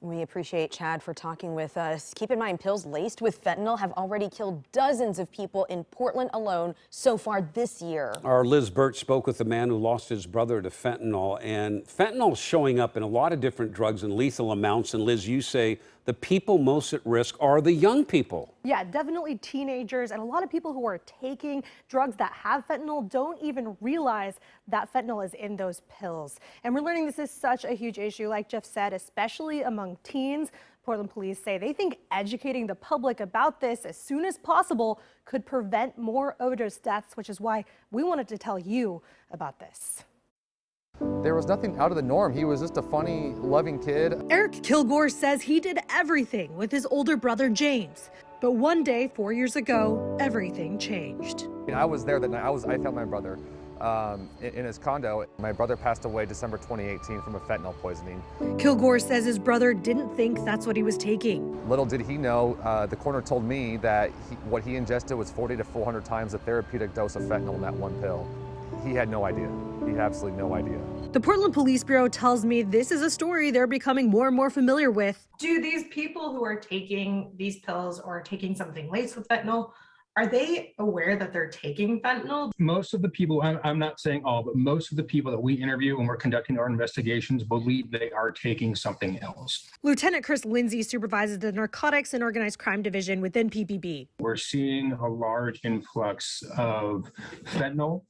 We appreciate Chad for talking with us. Keep in mind, pills laced with fentanyl have already killed dozens of people in Portland alone so far this year. Our Liz Burt spoke with a man who lost his brother to fentanyl, and fentanyl is showing up in a lot of different drugs in lethal amounts. And Liz, you say the people most at risk are the young people. Yeah, definitely teenagers, and a lot of people who are taking drugs that have fentanyl don't even realize that fentanyl is in those pills. And we're learning this is such a huge issue, like Jeff said, especially among teens. Portland police say they think educating the public about this as soon as possible could prevent more overdose deaths, which is why we wanted to tell you about this. There was nothing out of the norm. He was just a funny, loving kid. Eric Kilgore says he did everything with his older brother, James. But one day, 4 years ago, everything changed. I was there that night. I found my brother in his condo. My brother passed away December 2018 from a fentanyl poisoning. Kilgore says his brother didn't think that's what he was taking. Little did he know, the coroner told me that what he ingested was 40 to 400 times the therapeutic dose of fentanyl in that one pill. He had no idea. He had absolutely no idea. The Portland Police Bureau tells me this is a story they're becoming more and more familiar with. Do these people who are taking these pills or taking something laced with fentanyl, are they aware that they're taking fentanyl? Most of the people, I'm not saying all, but most of the people that we interview when we're conducting our investigations believe they are taking something else. Lieutenant Chris Lindsay supervises the Narcotics and Organized Crime Division within PPB. We're seeing a large influx of fentanyl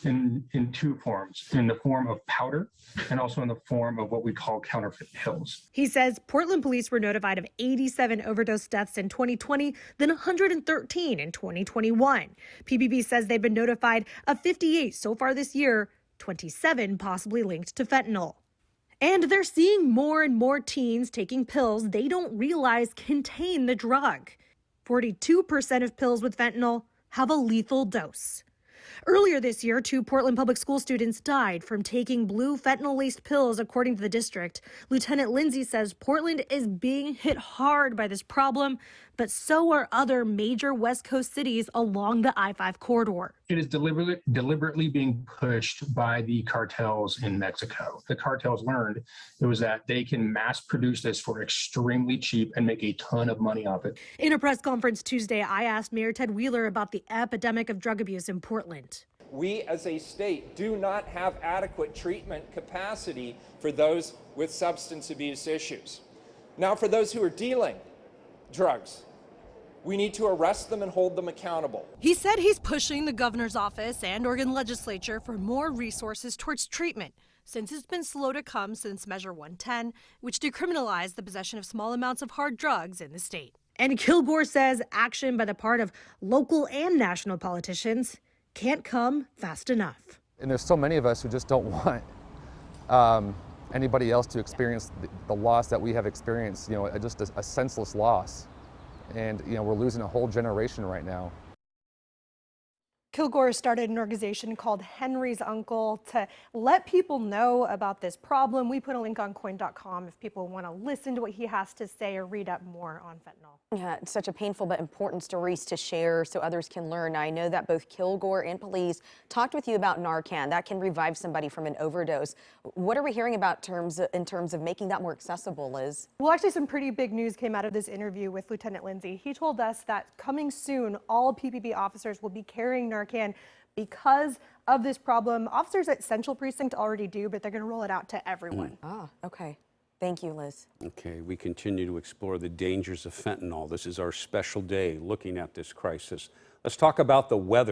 in two forms, in the form of powder and also in the form of what we call counterfeit pills. He says Portland police were notified of 87 overdose deaths in 2020, then 113 in 2021. PPB says they've been notified of 58 so far this year, 27 possibly linked to fentanyl. And they're seeing more and more teens taking pills they don't realize contain the drug. 42% of pills with fentanyl have a lethal dose. Earlier this year, 2 Portland public school students died from taking blue fentanyl-laced pills, according to the district. Lieutenant Lindsay says Portland is being hit hard by this problem, but so are other major West Coast cities along the I-5 corridor. It is deliberately being pushed by the cartels in Mexico. The cartels learned it was that they can mass produce this for extremely cheap and make a ton of money off it. In a press conference Tuesday, I asked Mayor Ted Wheeler about the epidemic of drug abuse in Portland. We as a state do not have adequate treatment capacity for those with substance abuse issues. Now, for those who are dealing drugs, we need to arrest them and hold them accountable. He said he's pushing the governor's office and Oregon legislature for more resources towards treatment, since it's been slow to come since Measure 110, which decriminalized the possession of small amounts of hard drugs in the state. And Kilgore says action by the part of local and national politicians can't come fast enough. And there's so many of us who just don't want anybody else to experience the loss that we have experienced, just a senseless loss. And, we're losing a whole generation right now. Kilgore started an organization called Henry's Uncle to let people know about this problem. We put a link on coin.com if people want to listen to what he has to say or read up more on fentanyl. Yeah, it's such a painful but important stories to share so others can learn. I know that both Kilgore and police talked with you about Narcan. That can revive somebody from an overdose. What are we hearing about in terms of making that more accessible, Liz? Well, actually, some pretty big news came out of this interview with Lieutenant Lindsay. He told us that coming soon, all PPB officers will be carrying Narcan because of this problem. Officers at Central Precinct already do, but they're going to roll it out to everyone. Okay. Thank you, Liz. Okay, we continue to explore the dangers of fentanyl. This is our special day looking at this crisis. Let's talk about the weather.